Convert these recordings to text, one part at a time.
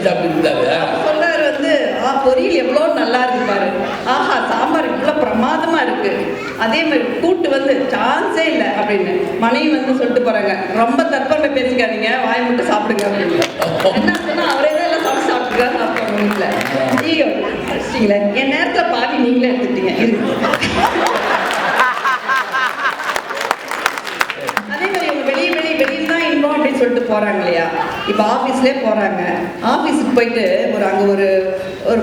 சாப்பிட்டு சொல்றாரு வந்து பொரியல் எவ்வளோ நல்லா இருக்கு பாரு, ஆஹா சாம்பார் இவ்வளோ பிரமாதமா இருக்கு, அதே மாதிரி கூட்டு வந்து சான்ஸே இல்லை அப்படின்னு மனைவி வந்து சொல்லிட்டு போறாங்க. ரொம்ப தற்பமை பேசிக்காதீங்க, வாய் மட்டும் சாப்பிடுங்க அப்படின்னு. என்ன சொன்னா அவரே தான் எல்லாம் சமைச்சு சாப்பிட்டுருக்கா சாப்பிட்டாங்க வீட்டில். ஐயோ வச்சிட்டீங்களே, என் நேரத்தில் பாதி நீங்களே எடுத்துட்டீங்க இருக்கு. அதே மாதிரி இவங்க வெளியில் தான் இன்பம் அப்படின்னு சொல்லிட்டு போறாங்க இல்லையா. இப்போ ஆஃபீஸ்லேயே போறாங்க, ஆஃபீஸுக்கு போயிட்டு அங்கே ஒரு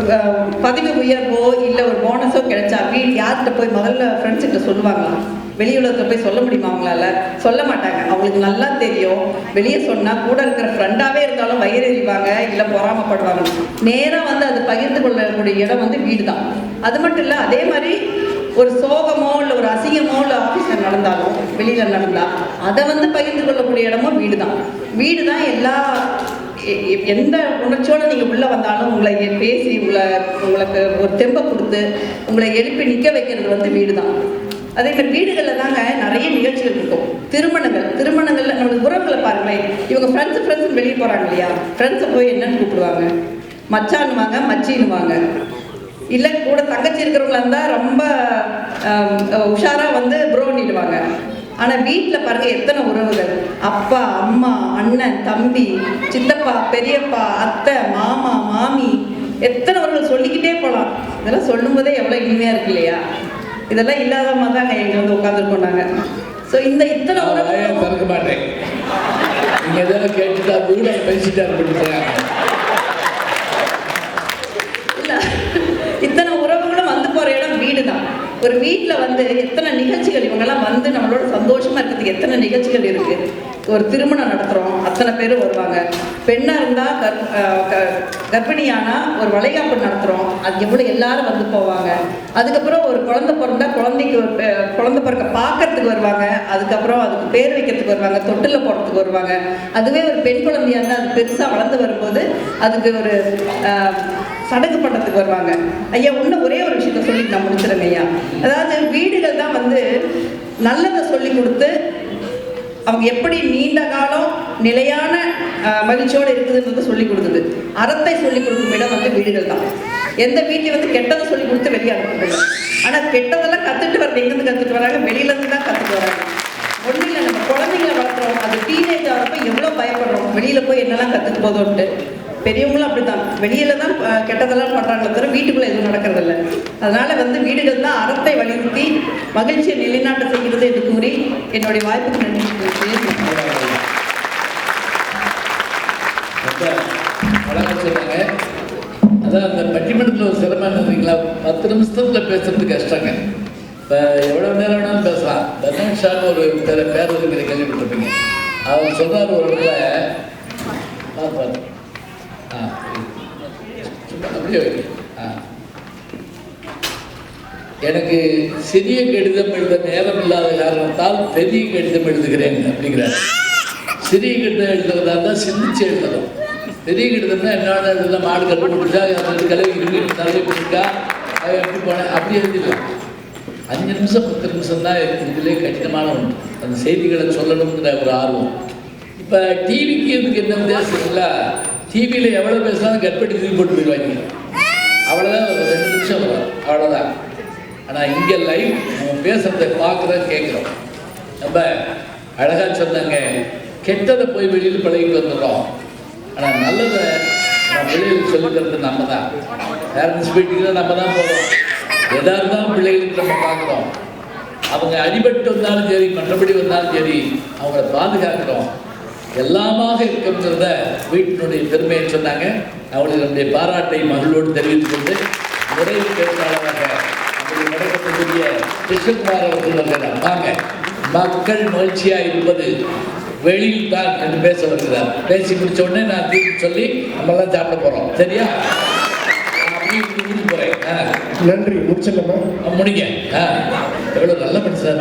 பதவி உயர்வோ இல்லை ஒரு போனஸோ கிடைச்சா யார்கிட்ட போய் முதல்ல ஃப்ரெண்ட்ஸ்கிட்ட சொல்லுவாங்களா? வெளி உலகத்தில் போய் சொல்ல முடியுமா அவங்களால? சொல்ல மாட்டாங்க. அவங்களுக்கு நல்லா தெரியும், வெளியே சொன்னால் கூட இருக்கிற ஃப்ரெண்டாகவே இருந்தாலும் வயிறு எறிவாங்க, இல்லை பொறாமப்படுவாங்க. நேராக வந்து அது பகிர்ந்து கொள்ளக்கூடிய இடம் வந்து வீடு தான். அது மட்டும் இல்லை, அதே மாதிரி ஒரு சோகமோ இல்லை ஒரு அசிங்கமோ இல்லை ஆஃபீஸில் நடந்தாலும் வெளியில் நடந்தால் அதை வந்து பகிர்ந்து கொள்ளக்கூடிய இடமும் வீடு தான். வீடு தான் எந்த உணர்ச்சியோடு நீங்கள் உள்ளே வந்தாலும் உங்களை பேசி உங்களுக்கு ஒரு தெம்பை கொடுத்து உங்களை எழுப்பி நிற்க வைக்கிறது வந்து வீடு தான். அதே மாதிரி வீடுகளில் தாங்க நிறைய நிகழ்ச்சிகள் இருக்கும். திருமணங்களில் நம்மளுக்கு உறவுகளை பாருங்களேன். இவங்க ஃப்ரெண்ட்ஸு வெளியே போகிறாங்க இல்லையா, ஃப்ரெண்ட்ஸை போய் என்னன்னு கூப்பிடுவாங்க? மச்சான்னுவாங்க, மச்சின்னுவாங்க. இல்லை கூட தங்கச்சி இருக்கிறவங்களா இருந்தால் ரொம்ப உஷாராக வந்து ப்ரோனிடுவாங்க. ஆனால் வீட்டில் பாருங்கள் எத்தனை உறவுகள், அப்பா அம்மா அண்ணன் தம்பி சித்தப்பா பெரியப்பா அத்தை மாமா மாமி, எத்தனை உறவுகள் சொல்லிக்கிட்டே போகலாம். இதெல்லாம் சொல்லும் போதே எவ்வளோ இனிமையாக இருக்கு இல்லையா. இதெல்லாம் இல்லாதமா தாங்க எங்க வந்து உட்காந்துருக்கோம் நாங்க. ஸோ இந்த இத்தனை உறவுகள் திறக்க மாட்டேன். நீங்கள் எதாவது கேட்டுட்டா கூட பேசிட்டாரு. இல்லை, இத்தனை உறவுகளும் வந்து போகிற இடம் வீடு தான். ஒரு வீட்டில் வந்து எத்தனை நிகழ்ச்சிகள், இவங்கெல்லாம் வந்து நம்மளோட சந்தோஷமாக இருக்கிறதுக்கு எத்தனை நிகழ்ச்சிகள் இருக்குது. ஒரு திருமணம் நடத்துகிறோம், அத்தனை பேரும் வருவாங்க. பெண்ணாக இருந்தால் கர்ப்பிணியானால் ஒரு வளைகாப்பு நடத்துகிறோம், அது எவ்வளோ எல்லாரும் வந்து போவாங்க. அதுக்கப்புறம் ஒரு குழந்தை பிறந்தா குழந்தைக்கு குழந்தை பிறக்க பார்க்கறதுக்கு வருவாங்க. அதுக்கப்புறம் அதுக்கு பேர் வைக்கிறதுக்கு வருவாங்க, தொட்டில் போடுறதுக்கு வருவாங்க. அதுவே ஒரு பெண் குழந்தையாக இருந்தால் அது பெருசாக வளர்ந்து வரும்போது அதுக்கு ஒரு சடங்கு பண்ணுறதுக்கு வருவாங்க. ஐயா இன்னும் ஒரே ஒரு விஷயத்த சொல்லி நான் முடிச்சிடுறேங்க ஐயா. அதாவது வீடுகள் தான் வந்து நல்லதை சொல்லி கொடுத்து அவங்க எப்படி நீண்ட காலம் நிலையான மகிழ்ச்சியோடு இருக்குதுன்றது சொல்லி கொடுக்குது. அறத்தை சொல்லி கொடுக்கும் இடம் வந்து வீடுகள் தான். எந்த வீட்லையும் வந்து கெட்டதை சொல்லி கொடுத்து வெளியே அனுப்புறது. ஆனால் கெட்டதெல்லாம் கற்றுட்டு வர்றது எங்கேருந்து கற்றுட்டு வராங்க? வெளியிலேருந்து தான் கற்றுட்டு வராங்க. ஒன்றும் இல்லை, நம்ம குழந்தைங்களை வளர்க்குறோம், அது டீனேஜ் ஆகிறப்ப எவ்வளோ பயப்படுறோம் வெளியில் போய் என்னெல்லாம் கற்றுட்டு போதோன்ட்டு. பெரியவங்களும் அப்படி தான், வெளியில தான் கெட்டதெல்லாம் பண்ணுறாங்களே தவிர வீட்டுக்குள்ளே எதுவும் நடக்கிறதில்ல. அதனால் வந்து வீடுகள் தான் அறத்தை வலியுறுத்தி மகிழ்ச்சியை நிலைநாட்ட செய்கிறது என்று கூறி என்னுடைய வாய்ப்புக்கு நன்றி. சொன்னாங்க. அதான் அந்த பட்டிமன்றத்தில் ஒரு சிரமம் என்னதுங்களா, 10 நிமிஷத்தில் பேசுறது கஷ்டங்க. இப்போ எவ்வளோ நேரம் வேணாலும் பேசலாம். தனுஷான்னு ஒரு பேர் இருக்கிற கேள்விப்பட்டிருப்பீங்க. அவர் சொல்கிறார் ஒரு இடத்துல பார்ப்பார். அப்படியே எனக்கு சிறிய கடிதம் எழுத நேரம் இல்லாத காரணத்தால் பெரிய கடிதம் எழுதுகிறேன் அப்படிங்கிறார். சிறிய கடிதம் எழுதுறதா இருந்தால் சிந்திச்சு எழுதணும். பெரிய கடிதம்னா என்னென்ன எழுதலாம், மாடு கல் போட்டுட்டா அந்த கலவை இருக்கு தலையை போட்டுட்டா அது எப்படி போனேன் அப்படி எழுதிடலாம். 5 நிமிஷம் 10 நிமிஷம் தான் இதுலேயே கடினமான ஒன்று. அந்த செய்திகளை சொல்லணுங்கிற ஒரு ஆர்வம். இப்போ டிவிக்கு இதுக்கு என்ன வித்தியாசங்களா, டிவியில் எவ்வளோ பேசினாலும் கட்பட்டி தூக்கி போட்டு போயிடுவாங்க. அவ்வளோதான், ஒரு 2 நிமிஷம் வரும், அவ்வளோதான். ஆனால் இங்கே லைவ் நம்ம பேசுகிறத பார்க்குறோம் கேட்குறோம். நம்ம அழகாக சொன்னாங்க, கெட்டதை போய் வெளியில் பழகிட்டு வந்துடுறோம். ஆனால் நல்லதை நம்ம பிள்ளைகளுக்கு சொல்லிக்கிறது நம்ம தான். பேரண்ட்ஸ் மீட்டிங்கில் நம்ம தான் போகிறோம். எதாக இருந்தாலும் பிள்ளைகளுக்கு நம்ம பார்க்குறோம். அவங்க அடிபட்டு வந்தாலும் சரி, மற்றபடி வந்தாலும் சரி, அவங்கள பாதுகாக்கிறோம். எல்லாமாக இருக்கிறத வீட்டினுடைய பெருமையை சொன்னாங்க. அவங்களுக்கு நம்முடைய பாராட்டை மகளோடு தெரிவித்துக் கொண்டு முறையை பேச்சாளராக நடக்கக்கூடிய கிருஷ்ணகுமார் அவர்கள் வாங்க. மக்கள் மகிழ்ச்சியாக இருப்பது வெளியில் தான் என்று பேச வருகிறார். பேசி முடிச்ச உடனே நான் தீர்ப்பு சொல்லி நம்மளாம் சாப்பிட போகிறோம். சரியா? அப்படி போகிறேன். நன்றி. முடிச்சிடலாமா? முடிங்க. எவ்வளோ நல்ல மனுஷனாக